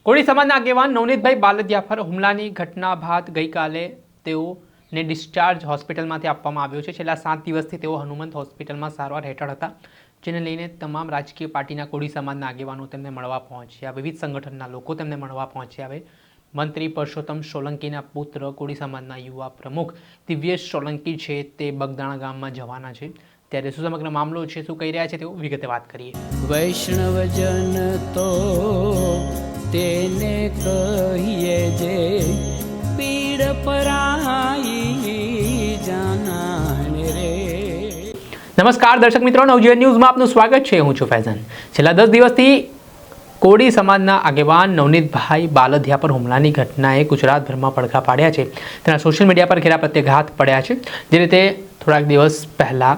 કોળી સમાજના આગેવાન નવનીતભાઈ બાલદિયા પર હુમલાની ઘટના બાદ ગઈકાલે તેઓને ડિસ્ચાર્જ હોસ્પિટલમાંથી આપવામાં આવ્યો છે। છેલ્લા 7 દિવસથી તેઓ હનુમંત હોસ્પિટલમાં સારવાર હેઠળ હતા, જેને લઈને તમામ રાજકીય પાર્ટીના કોળી સમાજના આગેવાનો તેમને મળવા પહોંચ્યા। વિવિધ સંગઠનના લોકો તેમને મળવા પહોંચ્યા। હવે મંત્રી પરસોત્તમ સોલંકીના પુત્ર કોળી સમાજના યુવા પ્રમુખ દિવ્યેશ સોલંકી છે તે બગદાણા ગામમાં જવાના છે। ત્યારે શું સમગ્ર મામલો છે, શું કહી રહ્યા છે તેઓ વિગતે વાત કરીએ। વૈષ્ણવજન તો તેને કહીએ જે પીડ પરાઈ જાનાને રે। નમસ્કાર દર્શક મિત્રો, નવજીવન ન્યૂઝમાં આપનું સ્વાગત છે। હું છું ફૈઝાન। છેલ્લા 10 દિવસથી કોળી સમાજના આગેવાન નવનીતભાઈ બાલદિયા પર હુમલાની ઘટનાએ ગુજરાતભરમાં પડઘા પાડ્યા છે। તેના સોશિયલ મીડિયા પર ઘેરા પ્રત્યાઘાત પડ્યા છે। જે રીતે થોડાક દિવસ પહેલાં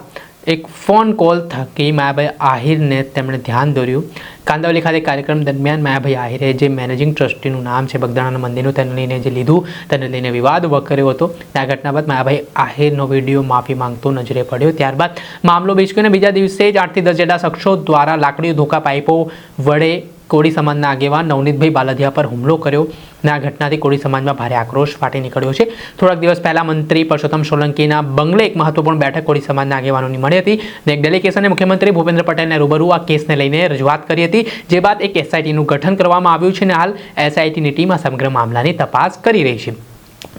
એક ફોન કોલ થકી માયાભાઈ આહિરને તેમણે ધ્યાન દોર્યું। કાંદાવલી ખાતે કાર્યક્રમ દરમિયાન માયાભાઈ આહિરે જે મેનેજિંગ ટ્રસ્ટીનું નામ છે બગદાણાના મંદિરનું, તેને લઈને જે લીધું, તેને લઈને વિવાદ ઉભો કર્યો હતો। આ ઘટના બાદ માયાભાઈ આહિરનો વિડીયો માફી માંગતો નજરે પડ્યો। ત્યારબાદ મામલો બીચક્યો અને બીજા દિવસે જ 8 થી 10 જેટલા શખ્સો દ્વારા લાકડીઓ, ધોકા, પાઇપો વડે કોળી સમાજના આગેવાન નવનીતભાઈ બાલદિયા પર હુમલો કર્યો અને આ ઘટનાથી કોળી સમાજમાં ભારે આક્રોશ ફાટી નીકળ્યો છે। થોડાક દિવસ પહેલાં મંત્રી પરસોત્તમ સોલંકીના બંગલે એક મહત્વપૂર્ણ બેઠક કોળી સમાજના આગેવાનોની મળી હતી અને એક ડેલિગેશને મુખ્યમંત્રી ભૂપેન્દ્ર પટેલને રૂબરૂ આ કેસને લઈને રજૂઆત કરી હતી। જે બાદ એક એસઆઈટીનું ગઠન કરવામાં આવ્યું છે અને હાલ એસઆઈટીની ટીમ આ સમગ્ર મામલાની તપાસ કરી રહી છે।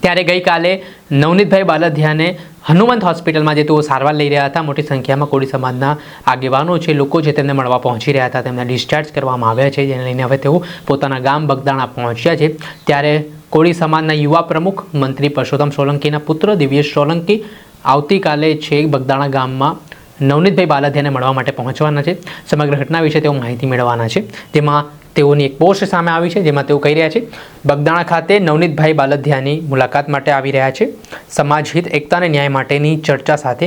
ત્યારે ગઈકાલે નવનીતભાઈ બાલદિયાને હનુમંત હોસ્પિટલમાં જે તેઓ સારવાર લઈ રહ્યા હતા, મોટી સંખ્યામાં કોળી સમાજના આગેવાનો છે, લોકો છે, તેમને મળવા પહોંચી રહ્યા હતા। તેમને ડિસ્ચાર્જ કરવામાં આવ્યા છે, જેને લઈને હવે તેઓ પોતાના ગામ બગદાણા પહોંચ્યા છે। ત્યારે કોળી સમાજના યુવા પ્રમુખ મંત્રી પરસોત્તમ સોલંકીના પુત્ર દિવ્યેશ સોલંકી આવતીકાલે છે બગદાણા ગામમાં નવનીતભાઈ બાલદિયાને મળવા માટે પહોંચવાના છે। સમગ્ર ઘટના વિશે તેઓ માહિતી મેળવવાના છે। તેમાં તેઓની એક પોસ્ટ સામે આવી છે, જેમાં તેઓ કહી રહ્યા છે બગદાણા ખાતે નવનીતભાઈ બાલદિયાની મુલાકાત માટે આવી રહ્યા છે। સમાજ હિત, એકતા અને ન્યાય માટેની ચર્ચા સાથે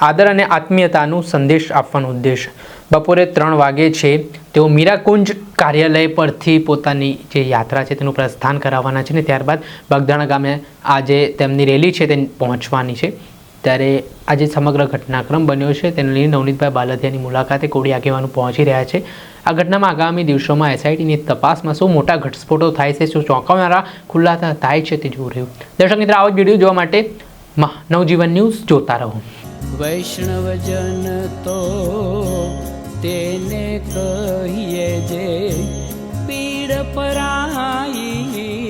આદર અને આત્મીયતાનું સંદેશ આપવાનો ઉદ્દેશ। બપોરે 3 વાગે છે તેઓ મીરાકુંજ કાર્યાલય પરથી પોતાની જે યાત્રા છે તેનું પ્રસ્થાન કરાવવાના છે અને ત્યારબાદ બગદાણા ગામે આજે તેમની રેલી છે તે પહોંચવાની છે। ત્યારે આજે સમગ્ર ઘટનાક્રમ બન્યો છે, તેને લઈને નવનીતભાઈ બાલદિયાની મુલાકાતે કોળી આગેવાનો પહોંચી રહ્યા છે। આ ઘટનામાં આગામી દિવસોમાં એસઆઈટીની તપાસમાં શું મોટા ઘટસ્ફોટો થાય છે, શું ચોંકાવનારા ખુલાસા થાય છે તે જોવું રહ્યું। દર્શક મિત્રો, આવો જ વિડીયો જોવા માટે નવજીવન ન્યૂઝ જોતા રહો। વૈષ્ણવજન તો તેને કહીએ જે પીડ પરાઈ